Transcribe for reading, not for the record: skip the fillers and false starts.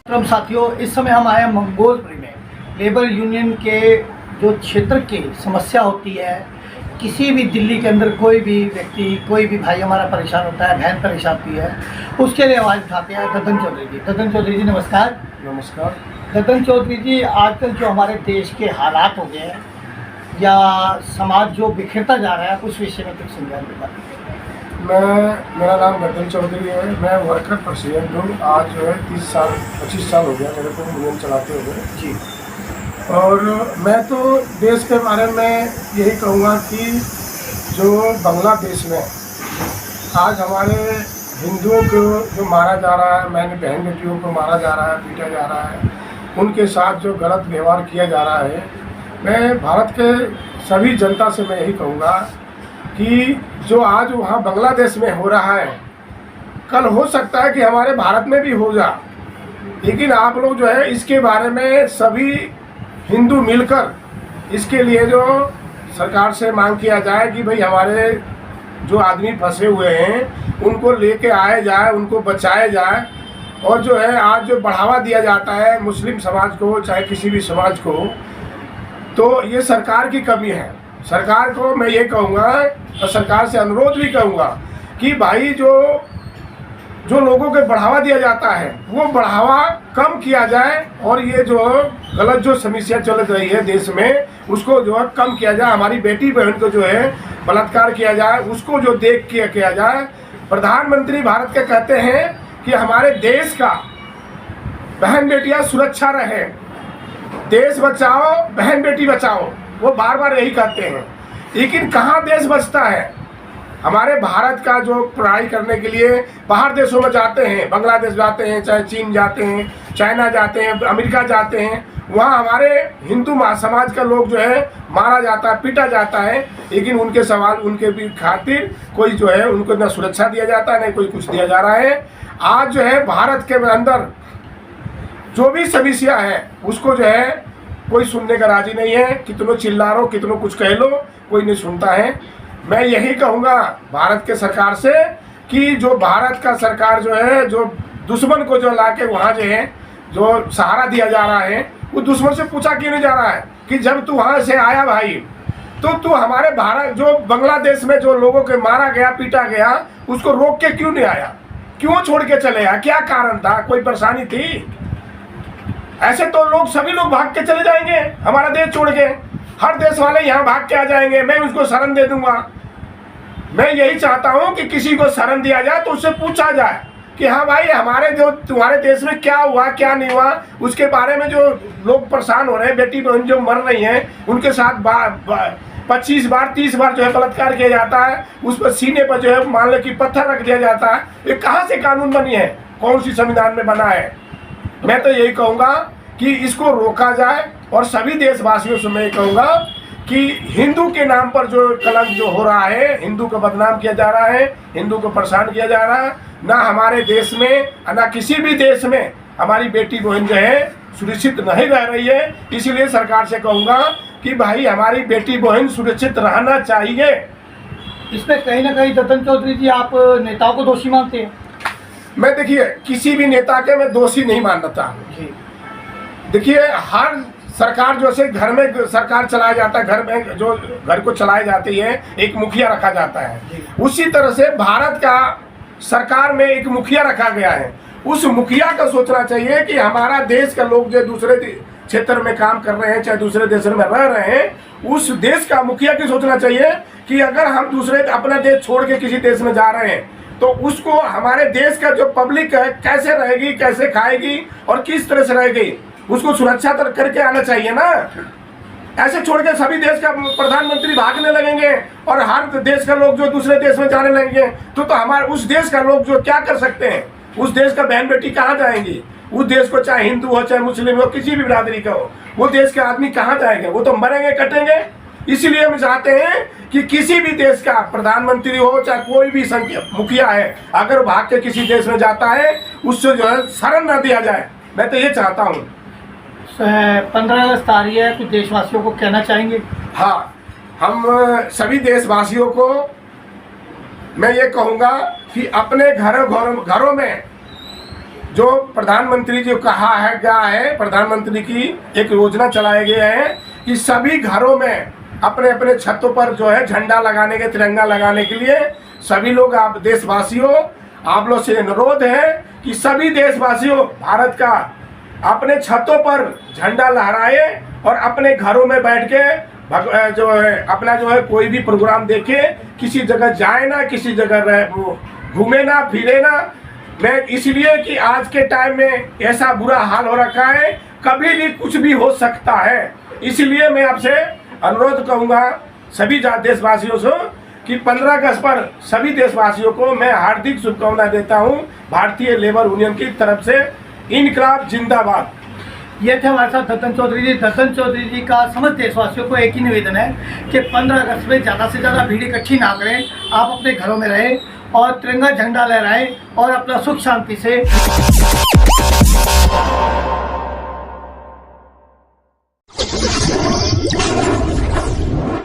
क्रम साथियों, इस समय हम आए हैं मंगोलपुरी में। लेबर यूनियन के जो क्षेत्र की समस्या होती है, किसी भी दिल्ली के अंदर कोई भी व्यक्ति, कोई भी भाई हमारा परेशान होता है, बहन परेशान होती है, उसके लिए आवाज़ उठाते हैं ददन चौधरी जी। ददन चौधरी जी नमस्कार। नमस्कार। ददन चौधरी जी, आजकल जो हमारे देश के हालात हो गए हैं या समाज जो बिखरता जा रहा है, उस विषय में कुछ समझाने की बात। मेरा नाम ददन चौधरी है। मैं वर्कर प्रेसिडेंट हूँ। आज जो है 25 साल हो गया मेरे को यूनियन चलाते हुए जी। और मैं तो देश के बारे में यही कहूँगा कि जो बांग्लादेश में आज हमारे हिंदुओं को जो मारा जा रहा है, मैंने बहन बेटियों को मारा जा रहा है, पीटा जा रहा है, उनके साथ जो गलत व्यवहार किया जा रहा है, मैं भारत के सभी जनता से मैं यही कहूँगा कि जो आज वहाँ बांग्लादेश में हो रहा है, कल हो सकता है कि हमारे भारत में भी हो जा। लेकिन आप लोग जो है इसके बारे में सभी हिंदू मिलकर इसके लिए जो सरकार से मांग किया जाए कि भाई हमारे जो आदमी फंसे हुए हैं उनको लेके आए जाए, उनको बचाया जाए। और जो है आज जो बढ़ावा दिया जाता है मुस्लिम समाज को, चाहे किसी भी समाज को, तो ये सरकार की कमी है। सरकार को मैं ये कहूँगा और सरकार से अनुरोध भी कहूँगा कि भाई जो लोगों को बढ़ावा दिया जाता है वो बढ़ावा कम किया जाए और ये जो गलत जो समस्या चल रही है देश में उसको जो है कम किया जाए। हमारी बेटी बहन को जो है बलात्कार किया जाए, उसको जो देख के किया जाए। प्रधानमंत्री भारत के कहते हैं कि हमारे देश का बहन बेटियां सुरक्षा रहे, देश बचाओ बहन बेटी बचाओ, वो बार बार यही कहते हैं। लेकिन कहाँ देश बचता है? हमारे भारत का जो पढ़ाई करने के लिए बाहर देशों में जाते हैं, बांग्लादेश जाते हैं, चाहे चीन जाते हैं, चाइना जाते हैं, अमेरिका जाते हैं, वहाँ हमारे हिंदू समाज का लोग जो है मारा जाता है, पीटा जाता है। लेकिन उनके सवाल उनके भी खातिर कोई जो है उनको ना सुरक्षा दिया जाता है, ना कोई कुछ दिया जा रहा है। आज जो है भारत के अंदर जो भी समस्या है उसको जो है कोई सुनने का राजी नहीं है। कितनों चिल्ला लो, कितनों कुछ कह लो, कोई नहीं सुनता है। मैं यही कहूँगा भारत के सरकार से कि जो भारत का सरकार जो है जो दुश्मन को जो लाके वहाँ जो है जो सहारा दिया जा रहा है, वो दुश्मन से पूछा क्यों नहीं जा रहा है कि जब तू वहाँ से आया भाई तो तू हमारे भारत जो बांग्लादेश में जो लोगों के मारा गया, पीटा गया, उसको रोक के क्यों नहीं आया? क्यों छोड़ के चले आया? क्या कारण था? कोई परेशानी थी? ऐसे तो लोग सभी लोग भाग के चले जाएंगे हमारा देश छोड़ के। हर देश वाले यहाँ भाग के आ जाएंगे, मैं उसको शरण दे दूंगा। मैं यही चाहता हूँ कि किसी को शरण दिया जाए तो उससे पूछा जाए कि हाँ भाई हमारे जो तुम्हारे देश में क्या हुआ क्या नहीं हुआ, उसके बारे में जो लोग परेशान हो रहे हैं, बेटी बहन जो मर रही हैं, उनके साथ 25 बार 30 बार जो है बलात्कार किया जाता है, उस पर सीने पर जो है मान लो कि पत्थर रख दिया जाता है। ये कहाँ से कानून बनी है? कौन सी संविधान में बना है? मैं तो यही कहूँगा कि इसको रोका जाए और सभी देशवासियों से मैं कहूँगा कि हिंदू के नाम पर जो कलंक जो हो रहा है, हिंदू को बदनाम किया जा रहा है, हिंदू को परेशान किया जा रहा है, ना हमारे देश में ना किसी भी देश में हमारी बेटी बहन जो है सुरक्षित नहीं रह रही है। इसलिए सरकार से कहूँगा कि भाई हमारी बेटी बहन सुरक्षित रहना चाहिए। इसमें कहीं ना कहीं ददन चौधरी जी आप नेताओं को दोषी मानते हैं? मैं देखिए किसी भी नेता के मैं दोषी नहीं मानता हूँ। देखिए हर सरकार जो से घर में सरकार चलाया जाता है, घर में जो घर को चलाई जाती है एक मुखिया रखा जाता है, उसी तरह से भारत का सरकार में एक मुखिया रखा गया है। उस मुखिया का सोचना चाहिए कि हमारा देश का लोग जो दूसरे क्षेत्र में काम कर रहे हैं, चाहे दूसरे देशों में रह रहे हैं, उस देश का मुखिया की सोचना चाहिए कि अगर हम दूसरे अपना देश छोड़ के किसी देश में जा रहे हैं तो उसको हमारे देश का जो पब्लिक है कैसे रहेगी, कैसे खाएगी और किस तरह से रहेगी, उसको सुरक्षा करके आना चाहिए ना। ऐसे छोड़ के सभी देश का प्रधानमंत्री भागने लगेंगे और हर देश का लोग जो दूसरे देश में जाने लगेंगे तो हमारे उस देश का लोग जो क्या कर सकते हैं? उस देश का बहन बेटी कहाँ जाएंगी? उस देश को चाहे हिंदू हो, चाहे मुस्लिम हो, किसी भी बिरादरी का हो, वो देश के आदमी कहाँ जाएंगे? वो तो मरेंगे, कटेंगे। इसीलिए हम चाहते हैं कि किसी भी देश का प्रधानमंत्री हो, चाहे कोई भी मुखिया है, अगर भाग के किसी देश में जाता है उससे जो है शरण न दिया जाए। मैं तो ये चाहता हूँ। 15 अगस्त आ रही है, कुछ देशवासियों को कहना चाहेंगे? हाँ, हम सभी देशवासियों को मैं ये कहूँगा कि अपने घरों में जो प्रधानमंत्री जो कहा है क्या है, प्रधानमंत्री की एक योजना चलाए गए हैं कि सभी घरों में अपने अपने छतों पर जो है झंडा लगाने के, तिरंगा लगाने के लिए सभी लोग, आप देशवासियों, आप लोग से अनुरोध है कि सभी देशवासियों भारत का अपने छतों पर झंडा लहराए और अपने घरों में बैठ के जो है अपना जो है कोई भी प्रोग्राम देखे, किसी जगह जाए ना, किसी जगह घूमे ना, फिरे ना। मैं इसलिए कि आज के टाइम में ऐसा बुरा हाल हो रखा है, कभी भी कुछ भी हो सकता है। इसलिए मैं आपसे अनुरोध करूंगा सभी देशवासियों से कि 15 अगस्त पर सभी देशवासियों को मैं हार्दिक शुभकामनाएं देता हूं भारतीय लेबर यूनियन की तरफ से। इनकलाब जिंदाबाद। ये थे हमारे साथ दत्तन चौधरी जी। दत्तन चौधरी जी का समस्त देशवासियों को एक ही निवेदन है कि 15 अगस्त में ज़्यादा से ज़्यादा भीड़ इकट्ठी ना करें, आप अपने घरों में रहें और तिरंगा झंडा लहराएं और अपना सुख शांति से